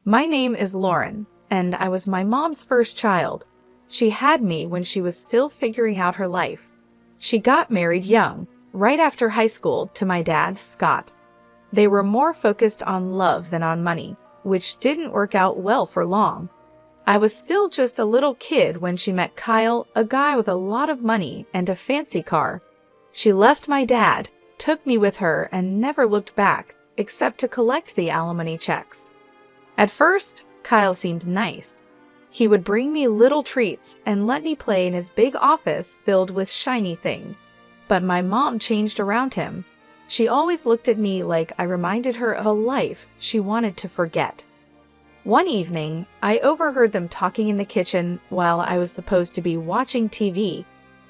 My name is Lauren, and I was my mom's first child. She had me when she was still figuring out her life. She got married young, right after high school, to my dad, Scott. They were more focused on love than on money, which didn't work out well for long. I was still just a little kid when she met Kyle, a guy with a lot of money and a fancy car. She left my dad, took me with her, and never looked back, except to collect the alimony checks. At first, Kyle seemed nice. He would bring me little treats and let me play in his big office filled with shiny things. But my mom changed around him. She always looked at me like I reminded her of a life she wanted to forget. One evening, I overheard them talking in the kitchen while I was supposed to be watching TV.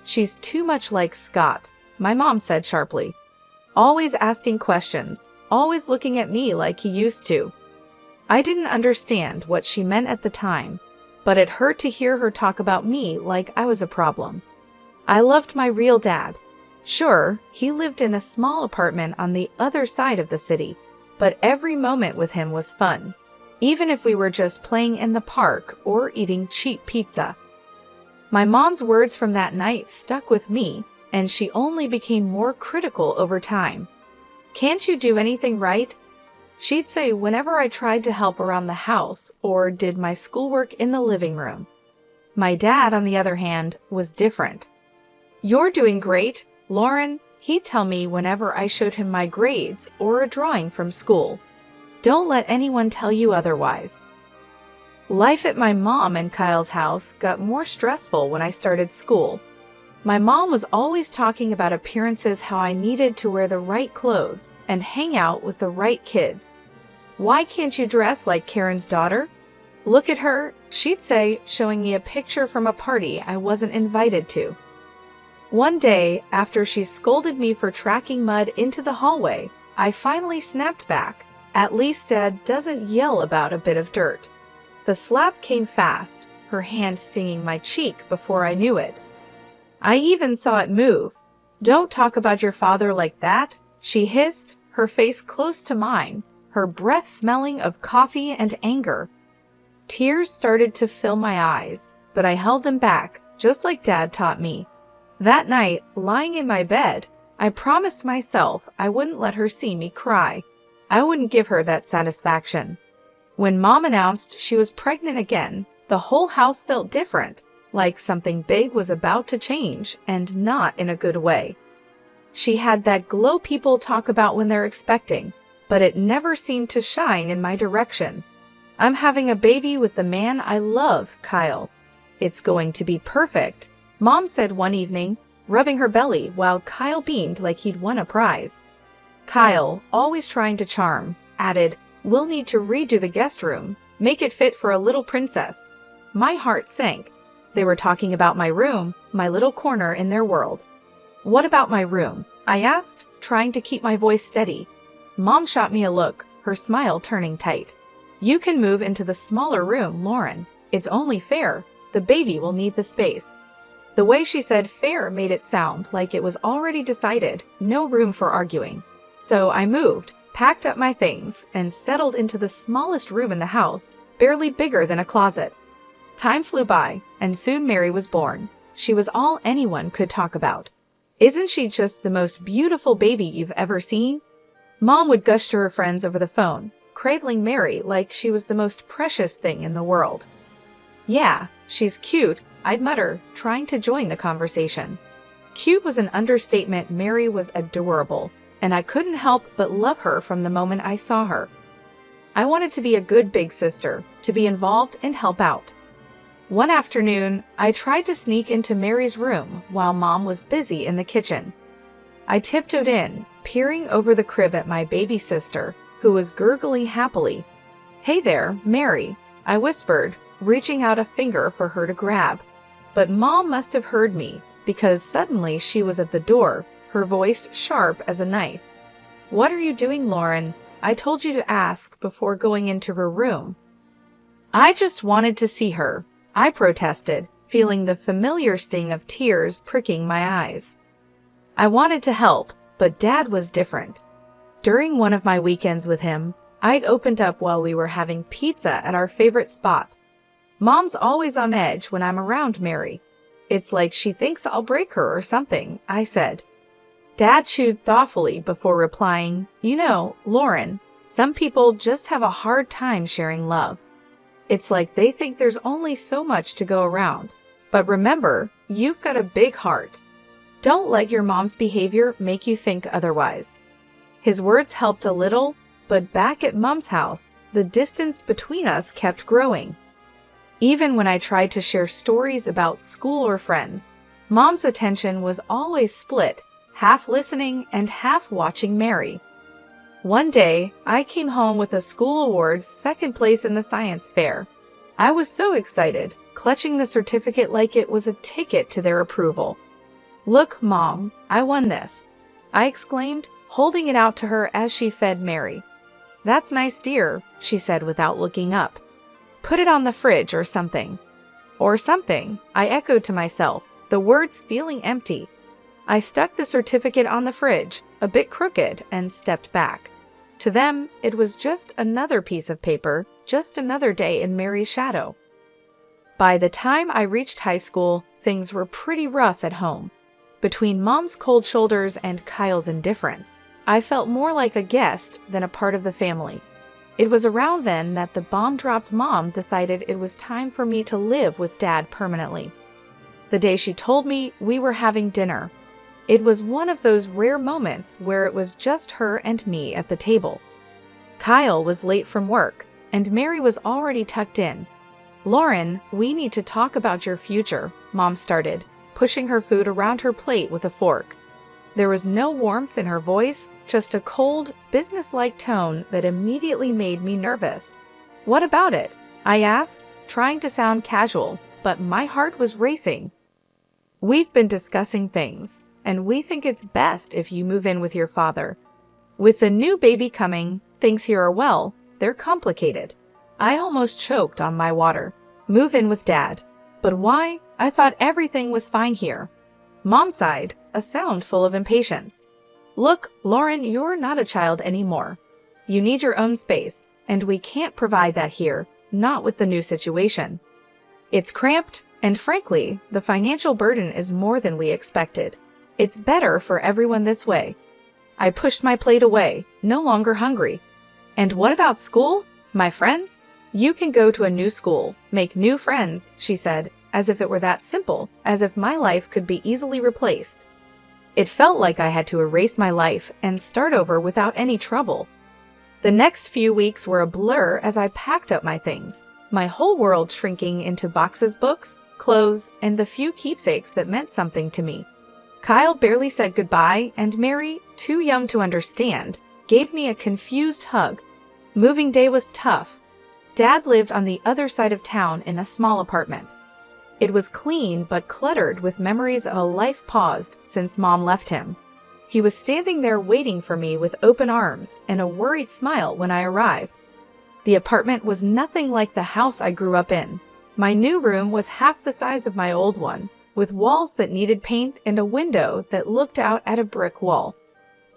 "She's too much like Scott," my mom said sharply. "Always asking questions, always looking at me like he used to." I didn't understand what she meant at the time, but it hurt to hear her talk about me like I was a problem. I loved my real dad. Sure, he lived in a small apartment on the other side of the city, but every moment with him was fun, even if we were just playing in the park or eating cheap pizza. My mom's words from that night stuck with me, and she only became more critical over time. "Can't you do anything right?" She'd say whenever I tried to help around the house or did my schoolwork in the living room. My dad, on the other hand, was different. "You're doing great, Lauren," he'd tell me whenever I showed him my grades or a drawing from school. "Don't let anyone tell you otherwise." Life at my mom and Kyle's house got more stressful when I started school. My mom was always talking about appearances, how I needed to wear the right clothes and hang out with the right kids. "Why can't you dress like Karen's daughter? Look at her," she'd say, showing me a picture from a party I wasn't invited to. One day, after she scolded me for tracking mud into the hallway, I finally snapped back. At least Dad doesn't yell about a bit of dirt. The slap came fast, her hand stinging my cheek before I knew it. I even saw it move. "Don't talk about your father like that," she hissed, her face close to mine, her breath smelling of coffee and anger. Tears started to fill my eyes, but I held them back, just like Dad taught me. That night, lying in my bed, I promised myself I wouldn't let her see me cry. I wouldn't give her that satisfaction. When Mom announced she was pregnant again, the whole house felt different, like something big was about to change, and not in a good way. She had that glow people talk about when they're expecting, but it never seemed to shine in my direction. "I'm having a baby with the man I love, Kyle. It's going to be perfect," Mom said one evening, rubbing her belly while Kyle beamed like he'd won a prize. Kyle, always trying to charm, added, "We'll need to redo the guest room, make it fit for a little princess." My heart sank. They were talking about my room, my little corner in their world. "What about my room?" I asked, trying to keep my voice steady. Mom shot me a look, her smile turning tight. "You can move into the smaller room, Lauren. It's only fair. The baby will need the space." The way she said fair made it sound like it was already decided, no room for arguing. So I moved, packed up my things, and settled into the smallest room in the house, barely bigger than a closet. Time flew by, and soon Mary was born. She was all anyone could talk about. "Isn't she just the most beautiful baby you've ever seen?" Mom would gush to her friends over the phone, cradling Mary like she was the most precious thing in the world. "Yeah, she's cute," I'd mutter, trying to join the conversation. Cute was an understatement. Mary was adorable, and I couldn't help but love her from the moment I saw her. I wanted to be a good big sister, to be involved and help out. One afternoon, I tried to sneak into Mary's room while Mom was busy in the kitchen. I tiptoed in, peering over the crib at my baby sister, who was gurgling happily. "Hey there, Mary," I whispered, reaching out a finger for her to grab. But Mom must have heard me, because suddenly she was at the door, her voice sharp as a knife. "What are you doing, Lauren? I told you to ask before going into her room." "I just wanted to see her," I protested, feeling the familiar sting of tears pricking my eyes. I wanted to help, but Dad was different. During one of my weekends with him, I'd opened up while we were having pizza at our favorite spot. Mom's always on edge when I'm around Mary. It's like she thinks I'll break her or something, I said. Dad chewed thoughtfully before replying, "You know, Lauren, some people just have a hard time sharing love. It's like they think there's only so much to go around. But remember, you've got a big heart. Don't let your mom's behavior make you think otherwise." His words helped a little, but back at Mom's house, the distance between us kept growing. Even when I tried to share stories about school or friends, Mom's attention was always split, half listening and half watching Mary. One day, I came home with a school award, second place in the science fair. I was so excited, clutching the certificate like it was a ticket to their approval. "Look, Mom, I won this," I exclaimed, holding it out to her as she fed Mary. "That's nice, dear," she said without looking up. "Put it on the fridge or something." "Or something," I echoed to myself, the words feeling empty. I stuck the certificate on the fridge, a bit crooked, and stepped back. To them, it was just another piece of paper, just another day in Mary's shadow. By the time I reached high school, things were pretty rough at home. Between Mom's cold shoulders and Kyle's indifference, I felt more like a guest than a part of the family. It was around then that the bomb-dropped Mom decided it was time for me to live with Dad permanently. The day she told me we were having dinner, it was one of those rare moments where it was just her and me at the table. Kyle was late from work, and Mary was already tucked in. "Lauren, we need to talk about your future," Mom started, pushing her food around her plate with a fork. There was no warmth in her voice, just a cold, businesslike tone that immediately made me nervous. "What about it?" I asked, trying to sound casual, but my heart was racing. "We've been discussing things, and we think it's best if you move in with your father. With the new baby coming, things here are, well, they're complicated." I almost choked on my water. "Move in with Dad." "But why? I thought everything was fine here." Mom sighed, a sound full of impatience. "Look, Lauren, you're not a child anymore. You need your own space, and we can't provide that here, not with the new situation. It's cramped, and frankly, the financial burden is more than we expected. It's better for everyone this way." I pushed my plate away, no longer hungry. "And what about school? My friends? You can go to a new school, make new friends," she said, as if it were that simple, as if my life could be easily replaced. It felt like I had to erase my life and start over without any trouble. The next few weeks were a blur as I packed up my things, my whole world shrinking into boxes, books, clothes, and the few keepsakes that meant something to me. Kyle barely said goodbye, and Mary, too young to understand, gave me a confused hug. Moving day was tough. Dad lived on the other side of town in a small apartment. It was clean but cluttered with memories of a life paused since Mom left him. He was standing there waiting for me with open arms and a worried smile when I arrived. The apartment was nothing like the house I grew up in. My new room was half the size of my old one, with walls that needed paint and a window that looked out at a brick wall.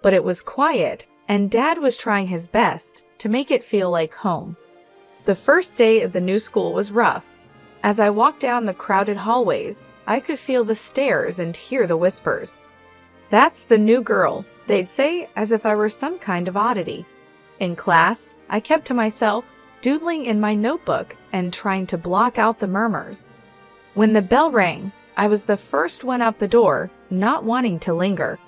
But it was quiet, and Dad was trying his best to make it feel like home. The first day of the new school was rough. As I walked down the crowded hallways, I could feel the stares and hear the whispers. "That's the new girl," they'd say, as if I were some kind of oddity. In class, I kept to myself, doodling in my notebook and trying to block out the murmurs. When the bell rang, I was the first one out the door, not wanting to linger.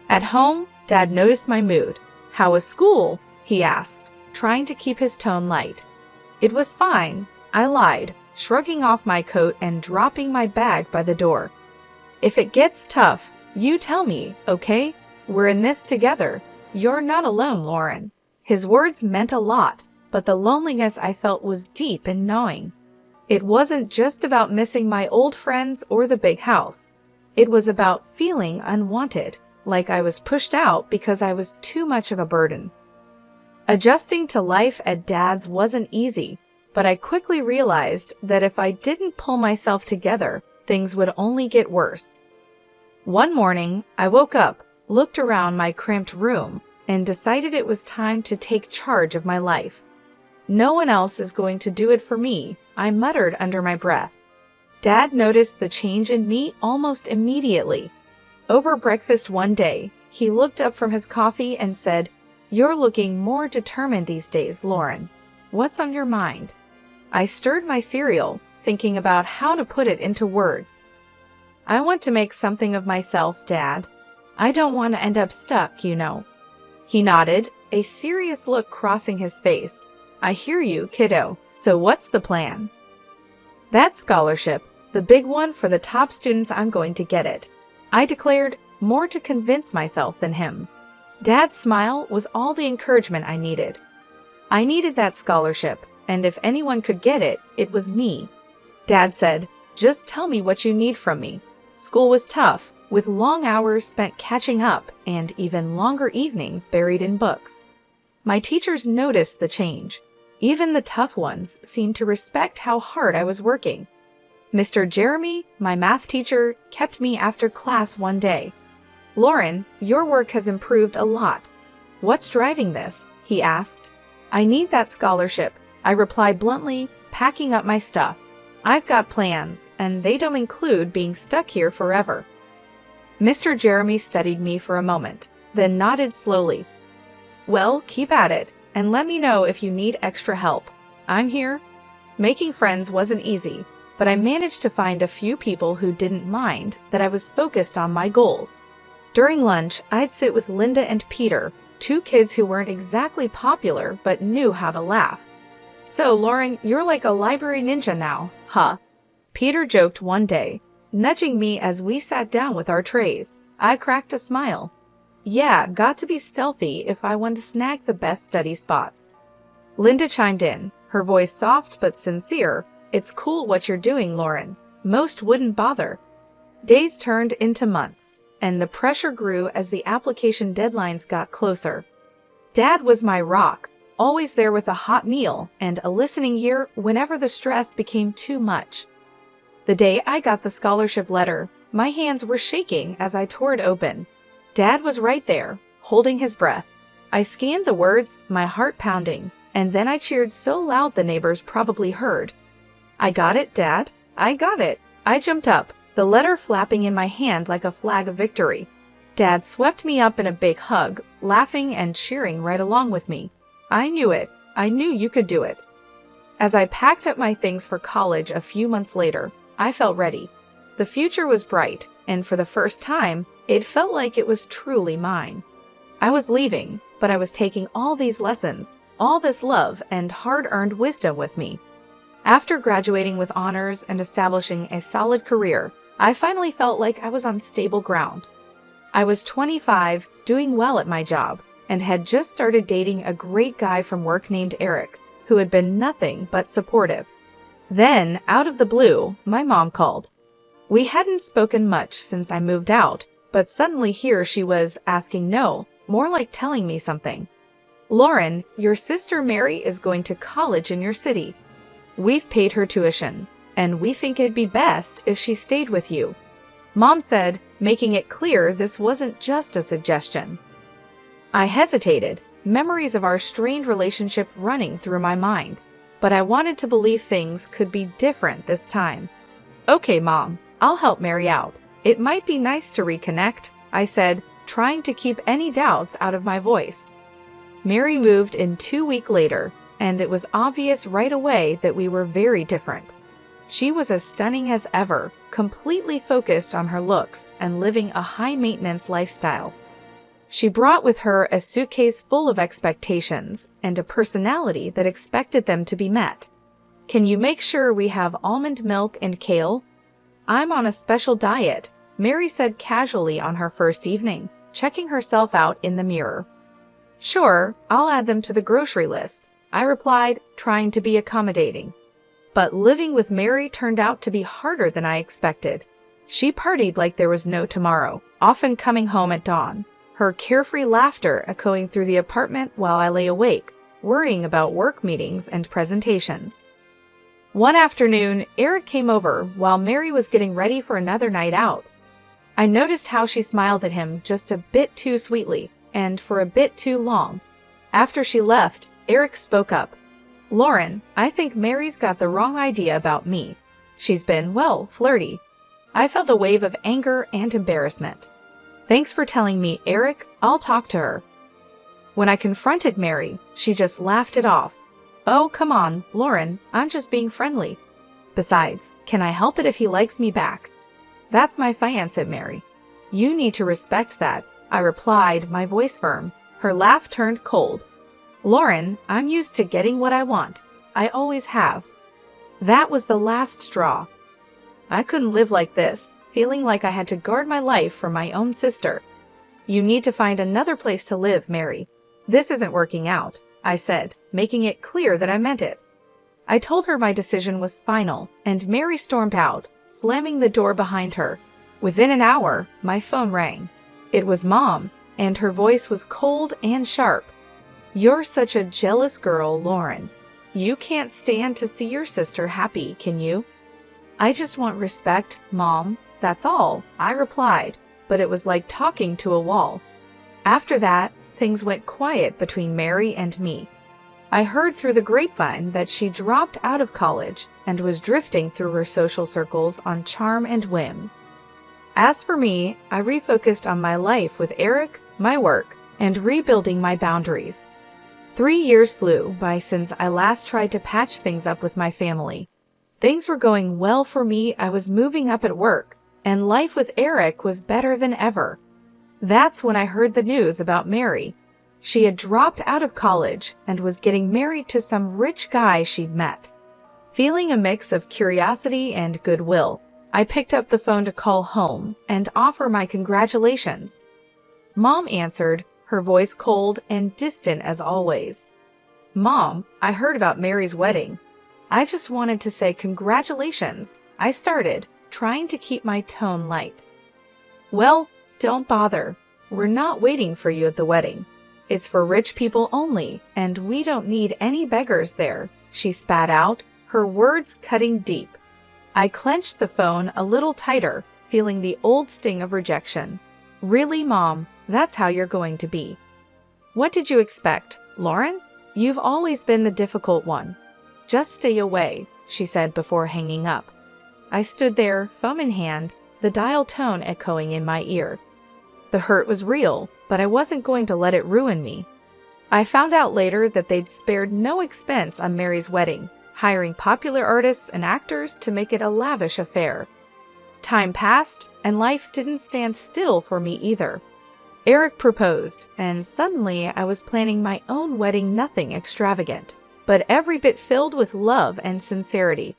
At home, Dad noticed my mood. "How was school?" he asked, trying to keep his tone light. "It was fine," I lied, shrugging off my coat and dropping my bag by the door. "If it gets tough, you tell me, okay? We're in this together. You're not alone, Lauren." His words meant a lot, but the loneliness I felt was deep and gnawing. It wasn't just about missing my old friends or the big house. It was about feeling unwanted, like I was pushed out because I was too much of a burden. Adjusting to life at Dad's wasn't easy, but I quickly realized that if I didn't pull myself together, things would only get worse. One morning, I woke up, looked around my cramped room, and decided it was time to take charge of my life. "No one else is going to do it for me," I muttered under my breath. Dad noticed the change in me almost immediately. Over breakfast one day, he looked up from his coffee and said, "You're looking more determined these days, Lauren. What's on your mind?" I stirred my cereal, thinking about how to put it into words. "I want to make something of myself, Dad. I don't want to end up stuck, you know." He nodded, a serious look crossing his face. "I hear you, kiddo. So what's the plan?" "That scholarship, the big one for the top students, I'm going to get it," I declared, more to convince myself than him. Dad's smile was all the encouragement I needed. I needed that scholarship, and if anyone could get it, it was me. Dad said, "Just tell me what you need from me." School was tough, with long hours spent catching up and even longer evenings buried in books. My teachers noticed the change. Even the tough ones seemed to respect how hard I was working. Mr. Jeremy, my math teacher, kept me after class one day. "Lauren, your work has improved a lot. What's driving this?" he asked. "I need that scholarship," I replied bluntly, packing up my stuff. "I've got plans, and they don't include being stuck here forever." Mr. Jeremy studied me for a moment, then nodded slowly. "Well, keep at it, and let me know if you need extra help. I'm here." Making friends wasn't easy, but I managed to find a few people who didn't mind that I was focused on my goals. During lunch, I'd sit with Linda and Peter, two kids who weren't exactly popular but knew how to laugh. "So, Lauren, you're like a library ninja now, huh?" Peter joked one day, nudging me as we sat down with our trays. I cracked a smile. "Yeah, got to be stealthy if I want to snag the best study spots." Linda chimed in, her voice soft but sincere. "It's cool what you're doing, Lauren. Most wouldn't bother." Days turned into months, and the pressure grew as the application deadlines got closer. Dad was my rock, always there with a hot meal and a listening ear whenever the stress became too much. The day I got the scholarship letter, my hands were shaking as I tore it open. Dad was right there, holding his breath. I scanned the words, my heart pounding, and then I cheered so loud the neighbors probably heard. "I got it, Dad. I got it." I jumped up, the letter flapping in my hand like a flag of victory. Dad swept me up in a big hug, laughing and cheering right along with me. "I knew it. I knew you could do it." As I packed up my things for college a few months later, I felt ready. The future was bright, and for the first time, it felt like it was truly mine. I was leaving, but I was taking all these lessons, all this love and hard-earned wisdom with me. After graduating with honors and establishing a solid career, I finally felt like I was on stable ground. I was 25, doing well at my job, and had just started dating a great guy from work named Eric, who had been nothing but supportive. Then, out of the blue, my mom called. We hadn't spoken much since I moved out, but suddenly here she was asking more like telling me something. "Lauren, your sister Mary is going to college in your city. We've paid her tuition, and we think it'd be best if she stayed with you," Mom said, making it clear this wasn't just a suggestion. I hesitated, memories of our strained relationship running through my mind, but I wanted to believe things could be different this time. "Okay, Mom, I'll help Mary out. It might be nice to reconnect," I said, trying to keep any doubts out of my voice. Mary moved in 2 weeks later, and it was obvious right away that we were very different. She was as stunning as ever, completely focused on her looks and living a high-maintenance lifestyle. She brought with her a suitcase full of expectations and a personality that expected them to be met. "Can you make sure we have almond milk and kale?" "I'm on a special diet," Mary said casually on her first evening, checking herself out in the mirror. "Sure, I'll add them to the grocery list," I replied, trying to be accommodating. But living with Mary turned out to be harder than I expected. She partied like there was no tomorrow, often coming home at dawn, her carefree laughter echoing through the apartment while I lay awake, worrying about work meetings and presentations. One afternoon, Eric came over while Mary was getting ready for another night out. I noticed how she smiled at him just a bit too sweetly, and for a bit too long. After she left, Eric spoke up. "Lauren, I think Mary's got the wrong idea about me. She's been, well, flirty." I felt a wave of anger and embarrassment. "Thanks for telling me, Eric. I'll talk to her." When I confronted Mary, she just laughed it off. "Oh, come on, Lauren, I'm just being friendly. Besides, can I help it if he likes me back?" "That's my fiancé, Mary. You need to respect that," I replied, my voice firm. Her laugh turned cold. "Lauren, I'm used to getting what I want. I always have." That was the last straw. I couldn't live like this, feeling like I had to guard my life from my own sister. "You need to find another place to live, Mary. This isn't working out," I said, making it clear that I meant it. I told her my decision was final, and Mary stormed out, slamming the door behind her. Within an hour, my phone rang. It was Mom, and her voice was cold and sharp. "You're such a jealous girl, Lauren. You can't stand to see your sister happy, can you?" "I just want respect, Mom, that's all," I replied, but it was like talking to a wall. After that, things went quiet between Mary and me. I heard through the grapevine that she dropped out of college and was drifting through her social circles on charm and whims. As for me, I refocused on my life with Eric, my work, and rebuilding my boundaries. 3 years flew by since I last tried to patch things up with my family. Things were going well for me, I was moving up at work, and life with Eric was better than ever. That's when I heard the news about Mary. She had dropped out of college and was getting married to some rich guy she'd met. Feeling a mix of curiosity and goodwill, I picked up the phone to call home and offer my congratulations. Mom answered, her voice cold and distant as always. "Mom, I heard about Mary's wedding. I just wanted to say congratulations," I started, trying to keep my tone light. "Well, don't bother. We're not waiting for you at the wedding. It's for rich people only, and we don't need any beggars there," she spat out, her words cutting deep. I clenched the phone a little tighter, feeling the old sting of rejection. "Really, Mom, that's how you're going to be?" "What did you expect, Lauren? You've always been the difficult one. Just stay away," she said before hanging up. I stood there, phone in hand, the dial tone echoing in my ear. The hurt was real, but I wasn't going to let it ruin me. I found out later that they'd spared no expense on Mary's wedding, hiring popular artists and actors to make it a lavish affair. Time passed, and life didn't stand still for me either. Eric proposed, and suddenly I was planning my own wedding, nothing extravagant, but every bit filled with love and sincerity.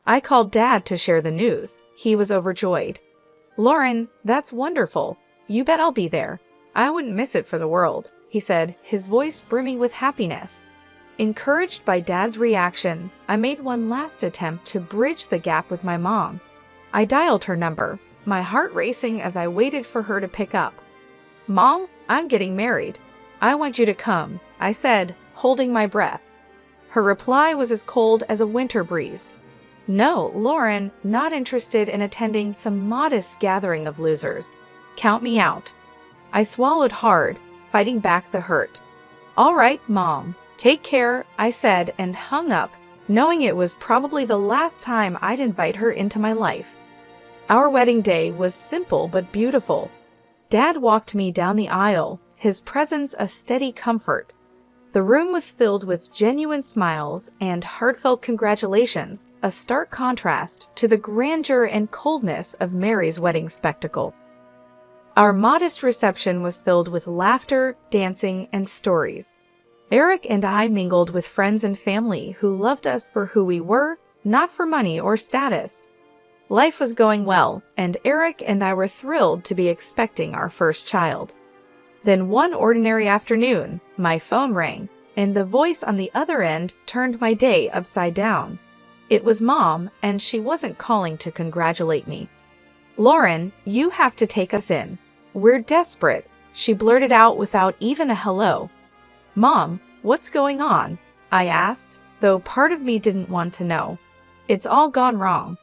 I called Dad to share the news. He was overjoyed. "Lauren, that's wonderful. You bet I'll be there. I wouldn't miss it for the world," he said, his voice brimming with happiness. Encouraged by Dad's reaction, I made one last attempt to bridge the gap with my mom. I dialed her number, my heart racing as I waited for her to pick up. "Mom, I'm getting married. I want you to come," I said, holding my breath. Her reply was as cold as a winter breeze. "No, Lauren, not interested in attending some modest gathering of losers. Count me out." I swallowed hard, fighting back the hurt. "All right, Mom. Take care," I said and hung up, knowing it was probably the last time I'd invite her into my life. Our wedding day was simple but beautiful. Dad walked me down the aisle, his presence a steady comfort. The room was filled with genuine smiles and heartfelt congratulations, a stark contrast to the grandeur and coldness of Mary's wedding spectacle. Our modest reception was filled with laughter, dancing, and stories. Eric and I mingled with friends and family who loved us for who we were, not for money or status. Life was going well, and Eric and I were thrilled to be expecting our first child. Then one ordinary afternoon, my phone rang, and the voice on the other end turned my day upside down. It was Mom, and she wasn't calling to congratulate me. "Lauren, you have to take us in. We're desperate," she blurted out without even a hello. "Mom, what's going on?" I asked, though part of me didn't want to know. "It's all gone wrong.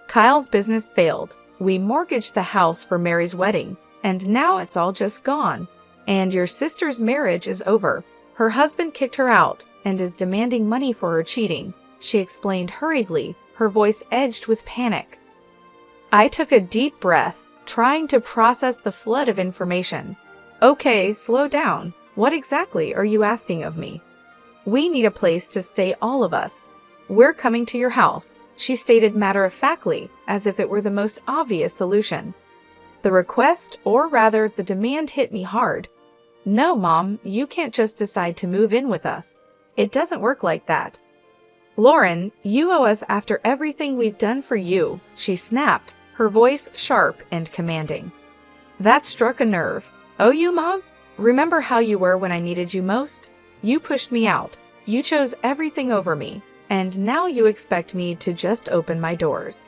Kyle's business failed. We mortgaged the house for Mary's wedding, and now it's all just gone. And your sister's marriage is over. Her husband kicked her out and is demanding money for her cheating, she explained hurriedly, her voice edged with panic. I took a deep breath, trying to process the flood of information. Okay, slow down. What exactly are you asking of me? We need a place to stay, all of us. We're coming to your house, she stated matter-of-factly, as if it were the most obvious solution. The request, or rather the demand, hit me hard. No, Mom, you can't just decide to move in with us. It doesn't work like that. Lauren, you owe us after everything we've done for you, she snapped, her voice sharp and commanding. That struck a nerve. Oh, you, Mom? Remember how you were when I needed you most? You pushed me out. You chose everything over me. And now you expect me to just open my doors.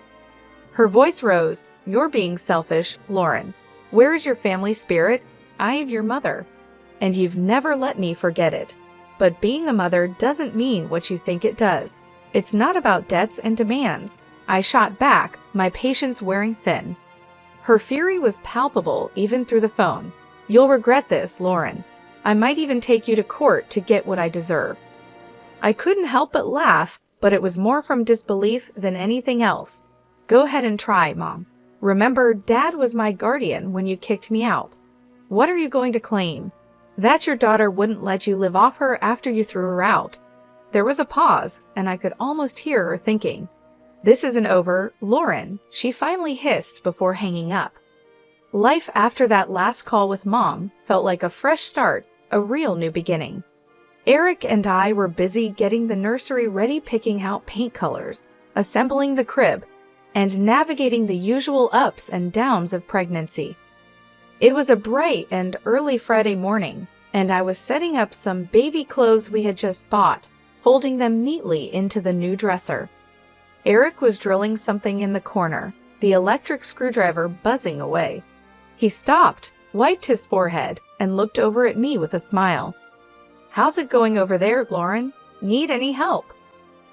Her voice rose. You're being selfish, Lauren. Where is your family spirit? I am your mother. And you've never let me forget it. But being a mother doesn't mean what you think it does. It's not about debts and demands. I shot back, my patience wearing thin. Her fury was palpable even through the phone. You'll regret this, Lauren. I might even take you to court to get what I deserve. I couldn't help but laugh, but it was more from disbelief than anything else. Go ahead and try, Mom. Remember, Dad was my guardian when you kicked me out. What are you going to claim? That your daughter wouldn't let you live off her after you threw her out. There was a pause, and I could almost hear her thinking. This isn't over, Lauren, she finally hissed before hanging up. Life after that last call with Mom felt like a fresh start, a real new beginning. Eric and I were busy getting the nursery ready, picking out paint colors, assembling the crib, and navigating the usual ups and downs of pregnancy. It was a bright and early Friday morning, and I was setting up some baby clothes we had just bought, folding them neatly into the new dresser. Eric was drilling something in the corner, the electric screwdriver buzzing away. He stopped, wiped his forehead, and looked over at me with a smile. How's it going over there, Lauren? Need any help?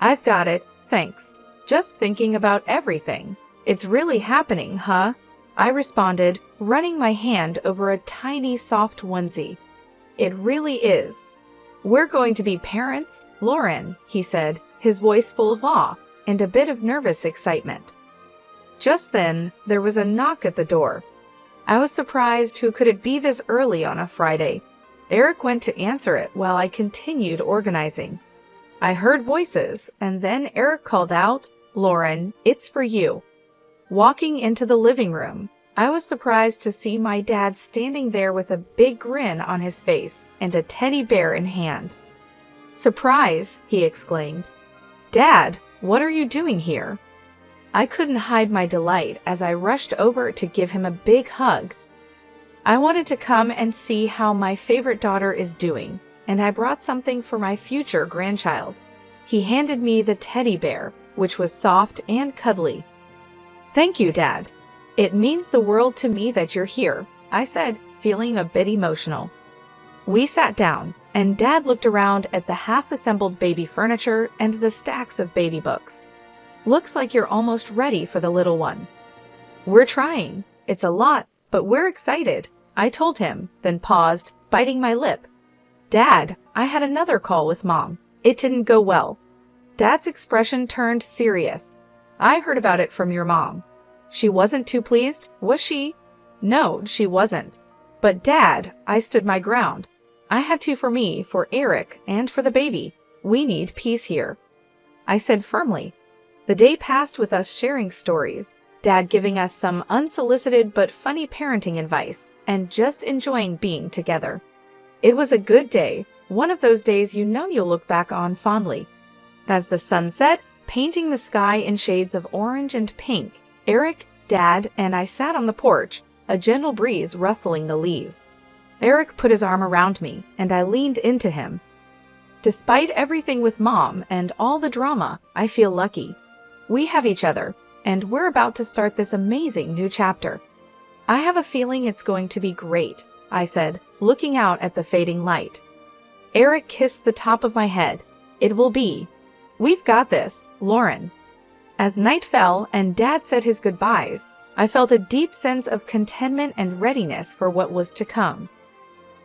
I've got it, thanks. Just thinking about everything. It's really happening, huh? I responded, running my hand over a tiny soft onesie. It really is. We're going to be parents, Lauren, he said, his voice full of awe and a bit of nervous excitement. Just then, there was a knock at the door. I was surprised. Who could it be this early on a Friday? Eric went to answer it while I continued organizing. I heard voices, and then Eric called out, Lauren, it's for you. Walking into the living room, I was surprised to see my dad standing there with a big grin on his face and a teddy bear in hand. Surprise, he exclaimed. Dad, what are you doing here? I couldn't hide my delight as I rushed over to give him a big hug. I wanted to come and see how my favorite daughter is doing, and I brought something for my future grandchild. He handed me the teddy bear, which was soft and cuddly. Thank you, Dad. It means the world to me that you're here, I said, feeling a bit emotional. We sat down, and Dad looked around at the half-assembled baby furniture and the stacks of baby books. Looks like you're almost ready for the little one. We're trying. It's a lot, but we're excited, I told him, then paused, biting my lip. Dad, I had another call with Mom. It didn't go well. Dad's expression turned serious. I heard about it from your mom. She wasn't too pleased, was she? No, she wasn't. But Dad, I stood my ground. I had to for me, for Eric, and for the baby. We need peace here, I said firmly. The day passed with us sharing stories, Dad giving us some unsolicited but funny parenting advice, and just enjoying being together. It was a good day, one of those days you know you'll look back on fondly. As the sun set, painting the sky in shades of orange and pink, Eric, Dad, and I sat on the porch, a gentle breeze rustling the leaves. Eric put his arm around me, and I leaned into him. Despite everything with Mom and all the drama, I feel lucky. We have each other, and we're about to start this amazing new chapter. I have a feeling it's going to be great, I said, looking out at the fading light. Eric kissed the top of my head. It will be. We've got this, Lauren. As night fell and Dad said his goodbyes, I felt a deep sense of contentment and readiness for what was to come.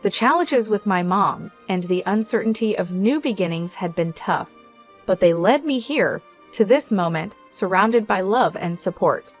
The challenges with my mom and the uncertainty of new beginnings had been tough, but they led me here, to this moment, surrounded by love and support.